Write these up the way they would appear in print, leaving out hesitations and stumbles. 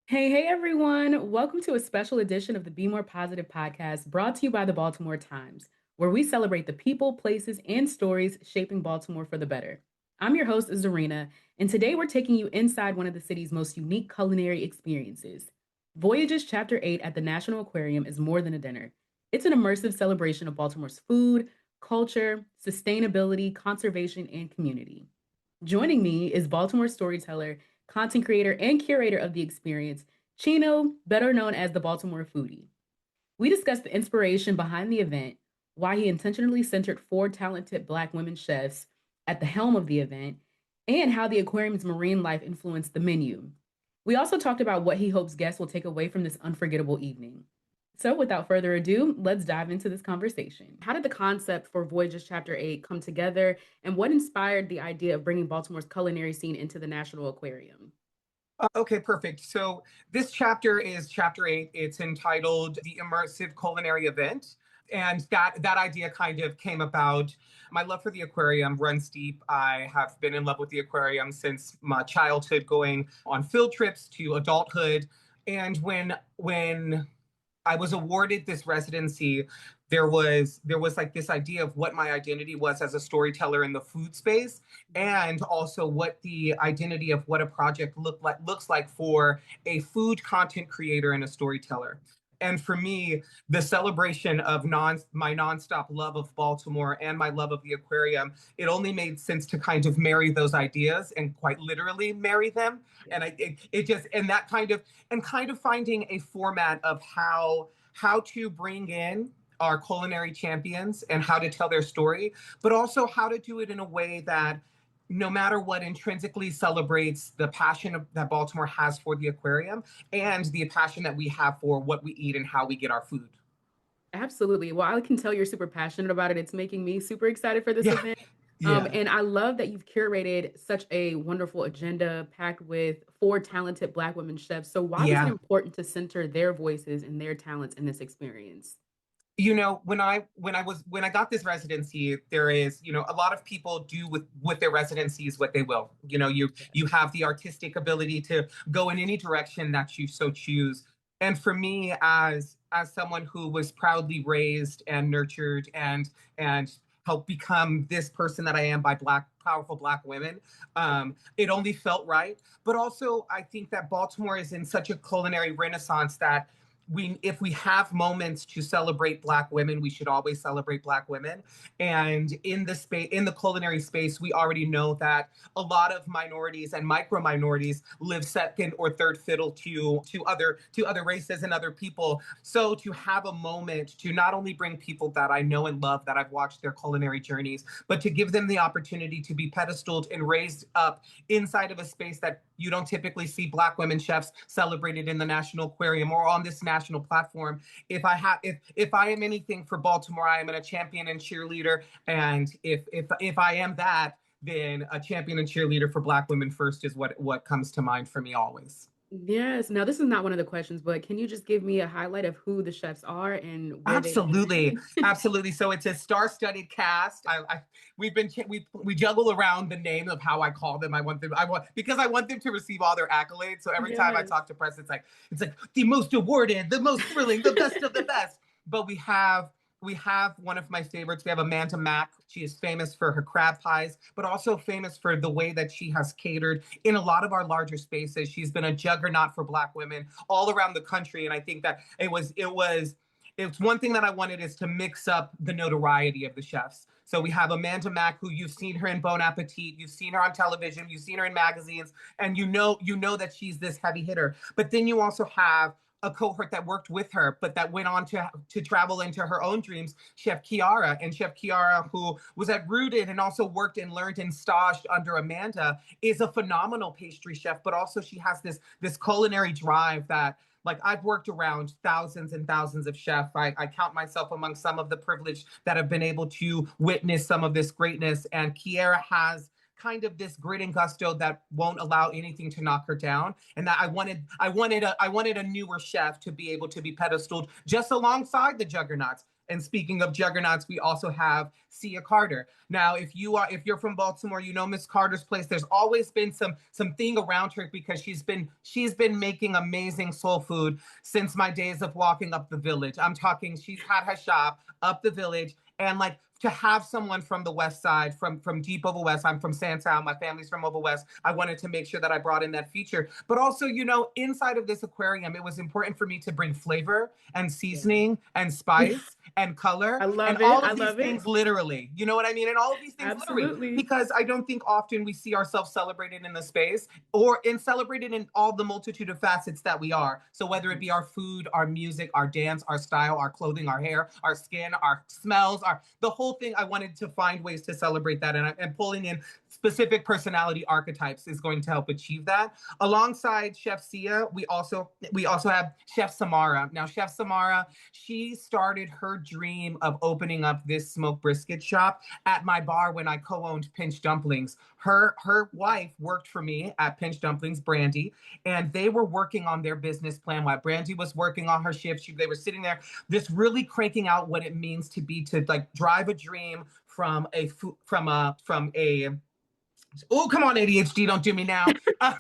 Hey, everyone. Welcome to a special edition of the Be More Positive podcast brought to you by the Baltimore Times, where we celebrate the people, places, and stories shaping Baltimore for the better. I'm your host, Zarina, and today we're taking you inside one of the city's most unique culinary experiences. Voyages Chapter 8 at the National Aquarium is more than a dinner. It's an immersive celebration of Baltimore's food, culture, sustainability, conservation, and community. Joining me is Baltimore storyteller, content creator, and curator of the experience, Chyno, better known as the Baltimore Foodie. We discussed the inspiration behind the event, why he intentionally centered four talented Black women chefs at the helm of the event, and how the aquarium's marine life influenced the menu. We also talked about what he hopes guests will take away from this unforgettable evening. So, without further ado, let's dive into this conversation. How did the concept for Voyages Chapter 8 come together, and what inspired the idea of bringing Baltimore's culinary scene into the National Aquarium? Okay, perfect. So this chapter is chapter 8. It's entitled The Immersive Culinary Event. And that idea kind of came about. My love for the aquarium runs deep. I have been in love with the aquarium since my childhood, going on field trips to adulthood. And when I was awarded this residency, there was like this idea of what my identity was as a storyteller in the food space, and also what the identity of what a project looks like for a food content creator and a storyteller. And for me, the celebration of my nonstop love of Baltimore and my love of the aquarium, it only made sense to kind of marry those ideas and quite literally marry them. And it just and that kind of finding a format of how to bring in our culinary champions and how to tell their story, but also how to do it in a way that no matter what intrinsically celebrates the that Baltimore has for the aquarium and the passion that we have for what we eat and how we get our food. Absolutely. Well, I can tell you're super passionate about it. It's making me super excited for this Yeah, event. yeah, And I love that you've curated such a wonderful agenda packed with four talented Black women chefs. So, why was it yeah. important to center their voices and their talents in this experience? When I got this residency, there is, a lot of people do with their residencies what they will. You have the artistic ability to go in any direction that you so choose. And for me, as someone who was proudly raised and nurtured and helped become this person that I am by powerful Black women, it only felt right. But also, I think that Baltimore is in such a culinary renaissance that if we have moments to celebrate Black women, we should always celebrate Black women. And in the culinary space, we already know that a lot of minorities and micro minorities live second or third fiddle to other races and other people. So to have a moment to not only bring people that I know and love, that I've watched their culinary journeys, but to give them the opportunity to be pedestaled and raised up inside of a space that you don't typically see Black women chefs celebrated in the National Aquarium or on this national platform. If I am anything for Baltimore, I am a champion and cheerleader. And if I am that, then a champion and cheerleader for Black women first is what comes to mind for me always. Yes. Now, this is not one of the questions, but can you just give me a highlight of who the chefs are and where they've Absolutely, been? absolutely. So it's a star-studded cast. We juggle around the name of how I call them. I want them to receive all their accolades. So every time I Yes. talk to press, it's like the most awarded, the most thrilling, the best of the best. But we have one of my favorites. We have Amanda Mack. She is famous for her crab pies, but also famous for the way that she has catered in a lot of our larger spaces. She's been a juggernaut for Black women all around the country, and I think that it's one thing that I wanted is to mix up the notoriety of the chefs. So we have Amanda Mack, who you've seen her in Bon Appetit, you've seen her on television, you've seen her in magazines, and you know that she's this heavy hitter. But then you also have a cohort that worked with her, but that went on to travel into her own dreams, Chef Kiara. And Chef Kiara, who was at Rooted and also worked and learned and staged under Amanda, is a phenomenal pastry chef, but also she has this culinary drive that, like, I've worked around thousands and thousands of chefs. I count myself among some of the privileged that have been able to witness some of this greatness. And Kiara has kind of this grit and gusto that won't allow anything to knock her down. And that I wanted a newer chef to be able to be pedestaled just alongside the juggernauts. And speaking of juggernauts, we also have Sia Carter. Now, if you're from Baltimore, you know Miss Carter's place. There's always been something around her because she's been making amazing soul food since my days of walking up the village. I'm talking she's had her shop up the village, and like to have someone from the west side, from deep over west. I'm from Sandtown. My family's from over west. I wanted to make sure that I brought in that feature. But also, inside of this aquarium, it was important for me to bring flavor and seasoning and spice and color I and love it. all I of these love it. things literally. You know what I mean? And all of these things literally. Absolutely. Because I don't think often we see ourselves celebrated in the space or celebrated in all the multitude of facets that we are. So whether it be our food, our music, our dance, our style, our clothing, our hair, our skin, our smells, the whole thing, I wanted to find ways to celebrate that. And pulling in specific personality archetypes is going to help achieve that. Alongside Chef Sia, we also have Chef Samara. Now, Chef Samara, she started her dream of opening up this smoked brisket shop at my bar when I co-owned Pinch Dumplings. Her wife worked for me at Pinch Dumplings, Brandy, and they were working on their business plan while Brandy was working on her shift. They were sitting there, just really cranking out what it means to like drive a dream from a oh, come on, ADHD, don't do me now.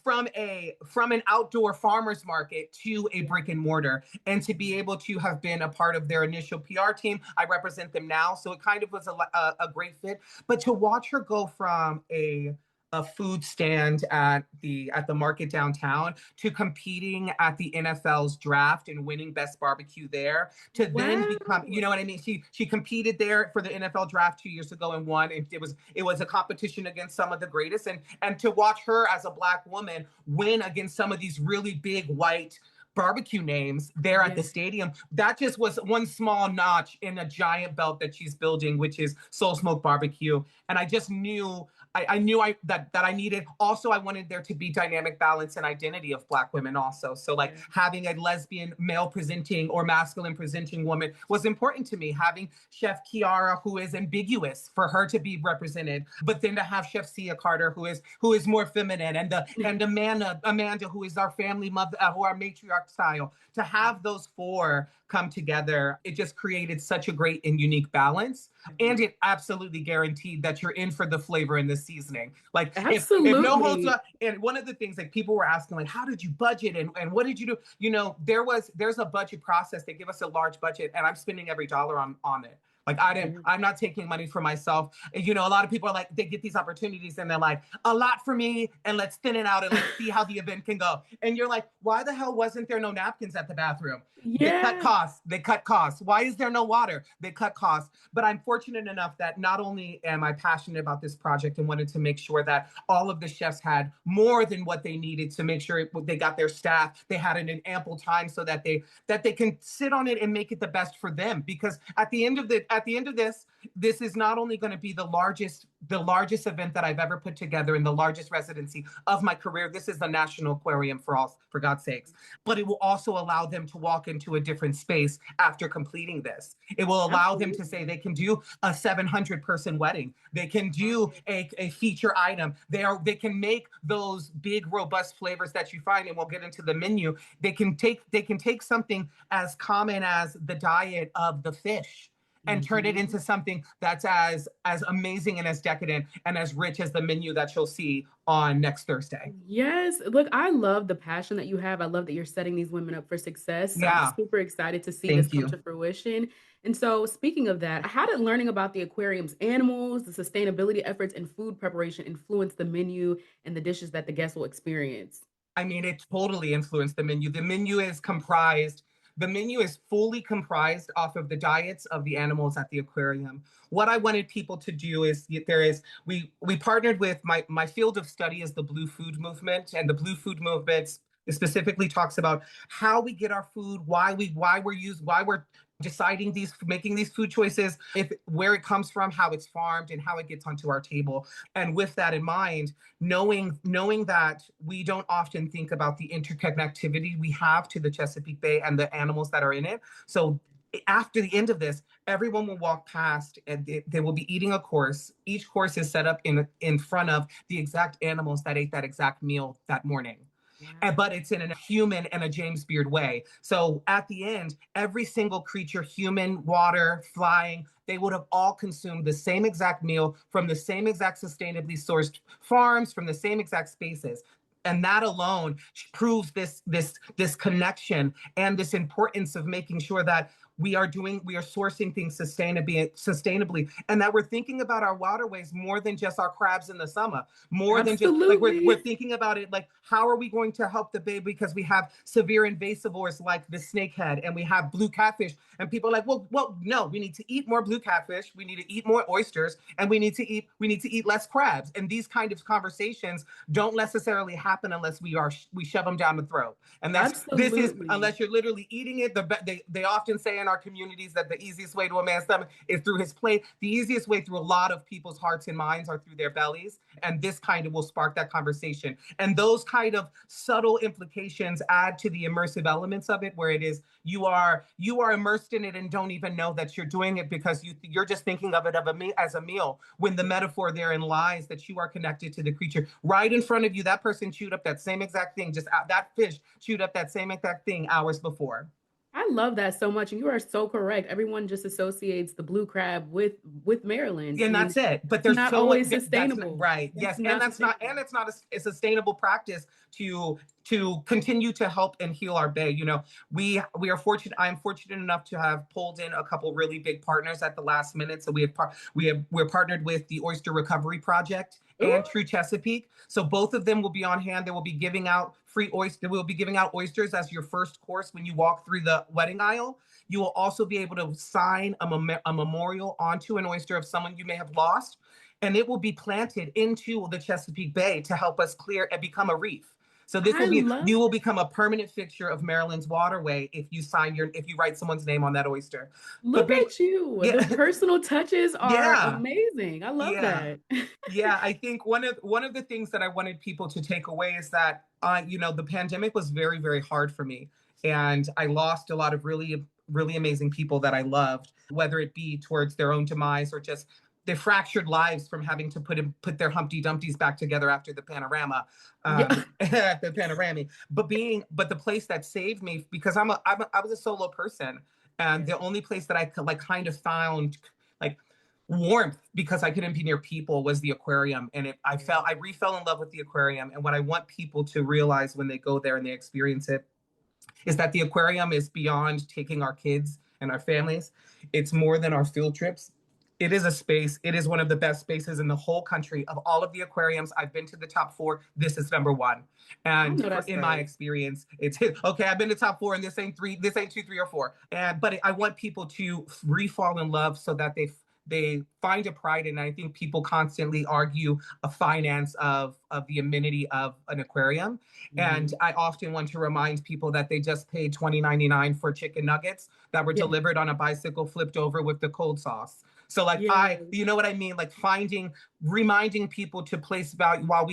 From an outdoor farmers market to a brick and mortar, and to be able to have been a part of their initial PR team. I represent them now, so it kind of was a great fit. But to watch her go from a food stand at the market downtown to competing at the NFL's draft and winning best barbecue there, to then become, Wow. you know what I mean? She competed there for the NFL draft 2 years ago and won. And it was a competition against some of the greatest. And to watch her as a Black woman win against some of these really big white barbecue names there at the Yes. stadium, that just was one small notch in a giant belt that she's building, which is Soul Smoke Barbecue. And I just knew I knew that I needed. Also, I wanted there to be dynamic balance and identity of Black women also. So like Yeah. having a lesbian male presenting or masculine presenting woman was important to me. Having Chef Kiara, who is ambiguous, for her to be represented, but then to have Chef Sia Carter, who is more feminine, and Amanda, who is our family mother, who our matriarch style. To have those four come together, it just created such a great and unique balance. And it absolutely guaranteed that you're in for the flavor and the seasoning. Like if no holds Absolutely. up. And one of the things like people were asking, like, how did you budget and what did you do? There's a budget process. They give us a large budget, and I'm spending every dollar on it. Like Yeah. I'm not taking money for myself. A lot of people are like, they get these opportunities and they're like, a lot for me, and let's thin it out and let's see how the event can go. And you're like, why the hell wasn't there no napkins at the bathroom? They cut Yeah. costs. They cut costs. Why is there no water? They cut costs. But I'm fortunate enough that not only am I passionate about this project and wanted to make sure that all of the chefs had more than what they needed to make sure they got their staff, they had it in ample time so that they can sit on it and make it the best for them. Because at the end of this is not only going to be the largest event that I've ever put together and the largest residency of my career. This is the National Aquarium for God's sakes. But it will also allow them to walk into a different space after completing this. It will allow them to say Absolutely. they can do a 700-person wedding. They can do a feature item. They can make those big, robust flavors that you find, and we'll get into the menu. They can take something as common as the diet of the fish and turn it Mhm. into something that's as amazing and as decadent and as rich as the menu that you'll see on next Thursday. Yes. Look, I love the passion that you have. I love that you're setting these women up for success. I'm Yeah, super excited to see this thank come you. to fruition. And so, speaking of that, how did learning about the aquarium's animals, the sustainability efforts, and food preparation influence the menu and the dishes that the guests will experience? I mean, it totally influenced the menu. The menu is fully comprised off of the diets of the animals at the aquarium. What I wanted people to do is we partnered with my field of study is the blue food movement, and the blue food movement specifically talks about how we get our food, why we're deciding making these food choices, if where it comes from, how it's farmed, and how it gets onto our table. And with that in mind, knowing that we don't often think about the interconnectivity we have to the Chesapeake Bay and the animals that are in it. So after the end of this, everyone will walk past and they will be eating a course. Each course is set up in front of the exact animals that ate that exact meal that morning. but it's in a human and a James Beard way. So at the end, every single creature, human, water, flying, they would have all consumed the same exact meal from the same exact sustainably sourced farms, from the same exact spaces. And that alone proves this connection and this importance of making sure that we are sourcing things sustainably, and that we're thinking about our waterways more than just our crabs in the summer, more than just like we're Absolutely. thinking about it like, how are we going to help the bay, because we have severe invasivores like the snakehead, and we have blue catfish, and people are like, well, no, we need to eat more blue catfish, we need to eat more oysters, and we need to eat less crabs. And these kind of conversations don't necessarily happen unless we shove them down the throat. And this is, Absolutely. unless you're literally eating it. They often say in our communities that the easiest way to a man's stomach is through his plate. The easiest way through a lot of people's hearts and minds are through their bellies, and this kind of will spark that conversation. And those kind of subtle implications add to the immersive elements of it, where it is you are immersed in it and don't even know that you're doing it, because you're just thinking of it as a meal, when the metaphor therein lies that you are connected to the creature right in front of you. That person chewed up that same exact thing, just that fish chewed up that same exact thing hours before. I love that so much, and you are so correct. Everyone just associates the blue crab with Maryland, And and that's it. But it's there's not so much. always That's not, sustainable. right. That's Yes, not and sustainable. it's not a sustainable practice to continue to help and heal our bay. We are fortunate. I am fortunate enough to have pulled in a couple really big partners at the last minute. So we're partnered with the Oyster Recovery Project Ooh, and True Chesapeake. So both of them will be on hand. They will be giving out free oyster. We'll be giving out oysters as your first course when you walk through the wedding aisle. You will also be able to sign a memorial onto an oyster of someone you may have lost, and it will be planted into the Chesapeake Bay to help us clear and become a reef. So I love you will that. become a permanent fixture of Maryland's waterway if you write someone's name on that oyster. But Look big, at you. The yeah, personal touches are yeah, amazing. I love yeah. that. Yeah, I think one of the things that I wanted people to take away is that the pandemic was very, very hard for me, and I lost a lot of really, really amazing people that I loved, whether it be towards their own demise or just their fractured lives from having to put their Humpty Dumptys back together after the panorama, Yeah. at the panorama. But the place that saved me, because I was a solo person, and Yeah. the only place that I could like kind of found like warmth, because I couldn't be near people, was the aquarium. And I refell in love with the aquarium. And what I want people to realize when they go there and they experience it is that the aquarium is beyond taking our kids and our families. It's more than our field trips. It is a space. It is one of the best spaces in the whole country. Of all of the aquariums, I've been to the top four. This is number one. I And know that's in my right. experience, it's okay. I've been to top four, and this ain't three. This ain't two, three, or four. But I want people to re-fall in love so that they find a pride in it. I think people constantly argue a finance of the amenity of an aquarium, and Mhm. I often want to remind people that they just paid $20.99 for chicken nuggets that were Yeah. delivered on a bicycle flipped over with the cold sauce. So like Yes. you know what I mean? Like reminding people to place value, while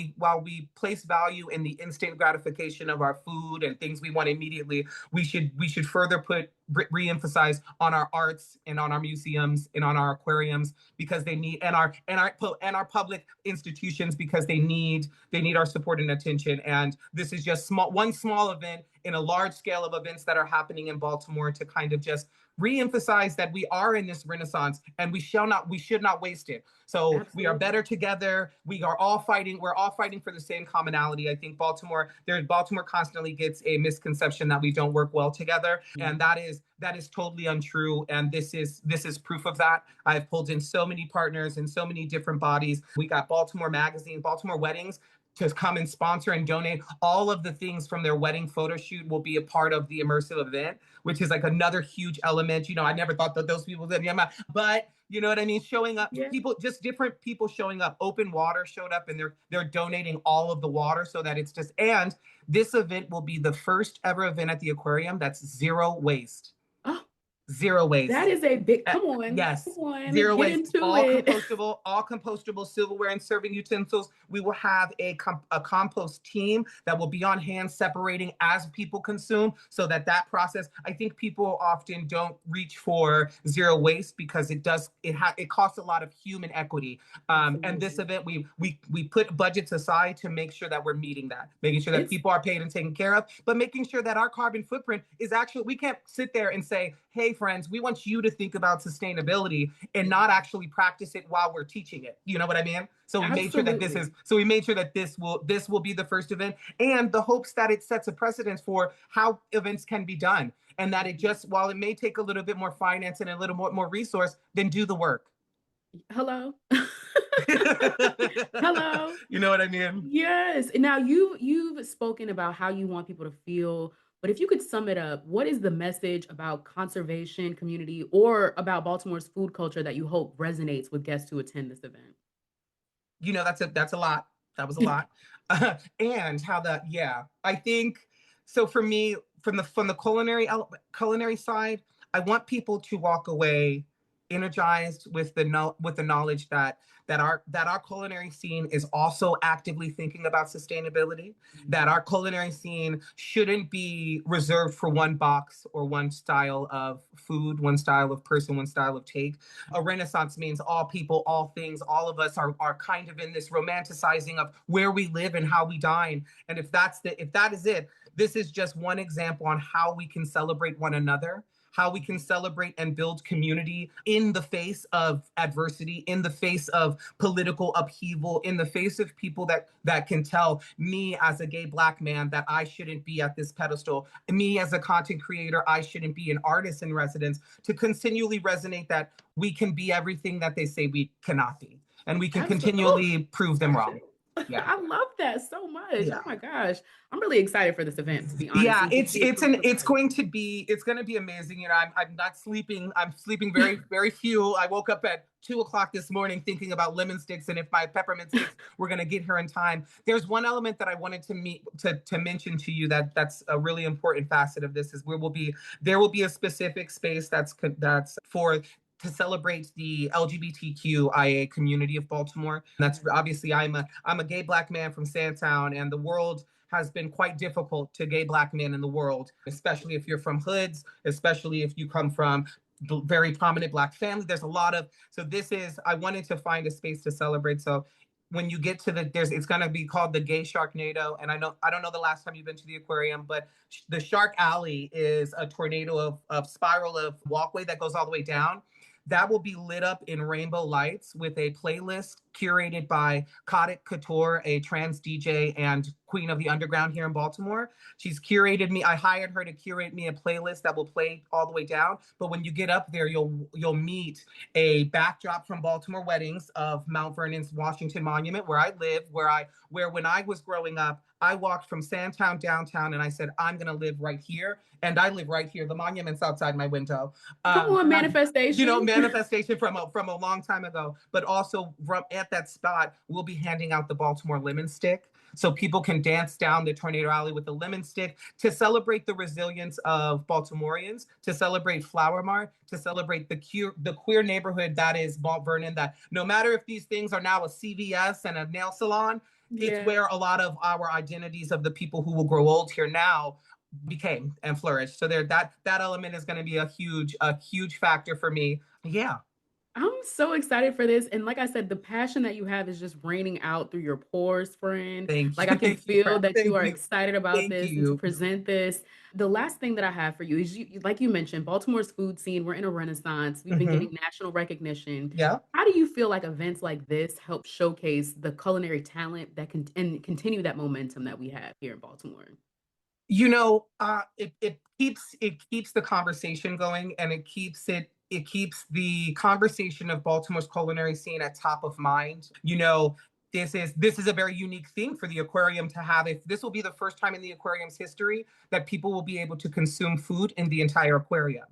we place value in the instant gratification of our food and things we want immediately. We should further put re-emphasize on our arts and on our museums and on our aquariums, because they need, and our public institutions, because they need our support and attention. And this is just one small event in a large scale of events that are happening in Baltimore, to kind of just re-emphasize that we are in this renaissance, and we should not waste it. So we are Absolutely. better together. We're all fighting for the same commonality. I think Baltimore constantly gets a misconception that we don't work well together, and that is totally untrue. And this is proof of that. I've pulled in so many partners and so many different bodies. We got Baltimore Magazine, Baltimore Weddings, to come and sponsor and donate all of the things from their wedding photo shoot, will be a part of the immersive event, which is like another huge element. I never thought that those people did, yeah, but you know what I mean? Showing up, Yeah. people, just different people showing up. Open Water showed up, and they're donating all of the water, so that it's just. And this event will be the first ever event at the aquarium that's zero waste. Oh. Zero That waste. is a big, Uh, come yes, on, zero get waste. into it. All compostable silverware and serving utensils. We will have a compost team that will be on hand separating as people consume, so that that process. I think people often don't reach for zero waste because it costs a lot of human equity. And this Absolutely. event, we put budgets aside to make sure that we're meeting that, making sure that It's people are paid and taken care of, but making sure that our carbon footprint is actually, we can't sit there and say, hey friends, we want you to think about sustainability and not actually practice it while we're teaching it. You know what I mean? So we made sure that absolutely. this will be the first event, and the hopes that it sets a precedence for how events can be done, and that it just, while it may take a little bit more finance and a little more resource, then do the work. Hello. Hello. You know what I mean? Yes. Now you've spoken about how you want people to feel, but if you could sum it up, what is the message about conservation, community, or about Baltimore's food culture that you hope resonates with guests who attend this event? That's a lot. That was a lot. And how that, yeah, I think so. For me, from the culinary side, I want people to walk away energized with with the knowledge that our culinary scene is also actively thinking about sustainability, that our culinary scene shouldn't be reserved for one box or one style of food, one style of person, one style of take. A renaissance means all people, all things, all of us are kind of in this romanticizing of where we live and how we dine. And if that is it, this is just one example on how we can celebrate one another, how we can celebrate and build community in the face of adversity, in the face of political upheaval, in the face of people that can tell me as a gay Black man that I shouldn't be at this pedestal, me as a content creator, I shouldn't be an artist in residence, to continually resonate that we can be everything that they say we cannot be, and we can Absolutely. continually prove them wrong. Yeah. I love that so much. Oh Yeah. my gosh. I'm really excited for this event, to be honest, and to see it come to life. it's going to be amazing. You know, I'm not sleeping. I'm sleeping very few. I woke up at 2 o'clock this morning thinking about lemon sticks and if my peppermint sticks were going to get here in time. There's one element that I wanted to mention to you that's a really important facet of this, is there will be a specific space that's for to celebrate the LGBTQIA community of Baltimore. That's obviously, I'm a gay Black man from Sandtown, and the world has been quite difficult to gay Black men in the world, especially if you're from hoods, especially if you come from very prominent Black family. There's a lot of, so this is, I wanted to find a space to celebrate. So when you get to it's going to be called the Gay Sharknado. And I don't know the last time you've been to the aquarium, but the Shark Alley is a tornado of spiral of walkway that goes all the way down. That will be lit up in rainbow lights with a playlist curated by Kodik Couture, a trans DJ and queen of the underground here in Baltimore. She's curated me. I hired her to curate me a playlist that will play all the way down. But when you get up there, you'll meet a backdrop from Baltimore weddings of Mount Vernon's Washington Monument, where I live, where when I was growing up, I walked from Sandtown downtown and I said, I'm going to live right here. And I live right here. The monument's outside my window. Come on, manifestation. Manifestation from a long time ago, but also at that spot, we'll be handing out the Baltimore lemon stick. So people can dance down the tornado alley with the lemon stick to celebrate the resilience of Baltimoreans, to celebrate Flower Mart, to celebrate the queer neighborhood that is Mount Vernon, that no matter if these things are now a CVS and a nail salon, it's Yeah. where a lot of our identities of the people who will grow old here now became and flourished. So that element is going to be a huge factor for me. Yeah. I'm so excited for this, and like I said, the passion that you have is just raining out through your pores, friend. Thank Like, you. I can feel that you Thank are you. excited about Thank this and to you. present this. The last thing that I have for you is like you mentioned, Baltimore's food scene, we're in a renaissance. We've been Mm-hmm. getting national recognition. Yeah. How do you feel like events like this help showcase the culinary talent that can and continue that momentum that we have here in Baltimore? It keeps the conversation going, and it keeps the conversation of Baltimore's culinary scene at top of mind. This is a very unique thing for the aquarium to have. If this will be the first time in the aquarium's history that people will be able to consume food in the entire aquarium.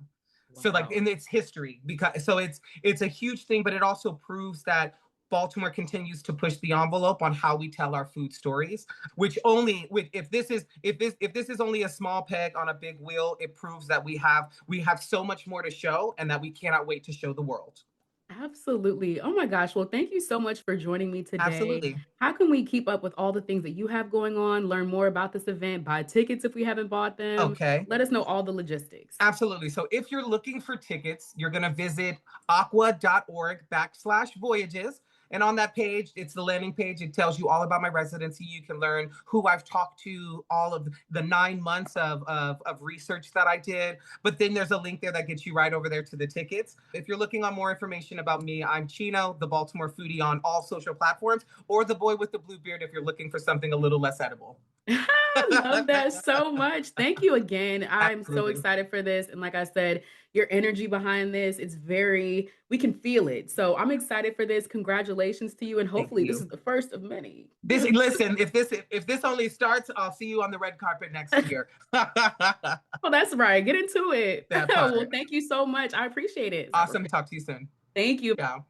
So like Wow. in its history, because so it's a huge thing, but it also proves that Baltimore continues to push the envelope on how we tell our food stories, which only with if this is only a small peg on a big wheel, it proves that we have so much more to show and that we cannot wait to show the world. Absolutely. Oh my gosh. Well, thank you so much for joining me today. Absolutely. How can we keep up with all the things that you have going on, learn more about this event, buy tickets if we haven't bought them? Okay. Let us know all the logistics. Absolutely. So if you're looking for tickets, you're going to visit aqua.org/voyages. And on that page, it's the landing page. It tells you all about my residency. You can learn who I've talked to, all of the 9 months of research that I did. But then there's a link there that gets you right over there to the tickets. If you're looking on more information about me, I'm Chyno, the Baltimore foodie on all social platforms, or the boy with the blue beard if you're looking for something a little less edible. Love that so much. Thank you again. I'm so Absolutely. excited for this. And like I said, your energy behind this is very, we can feel it. So I'm excited for this. Congratulations to you. And Thank hopefully, this is you. the first of many. This listen, if this only starts, I'll see you on the red carpet next year. That Well, that's right. Get into it. Well, part. thank you so much. I appreciate it. Awesome. Talk to you soon. Thank you. Ciao.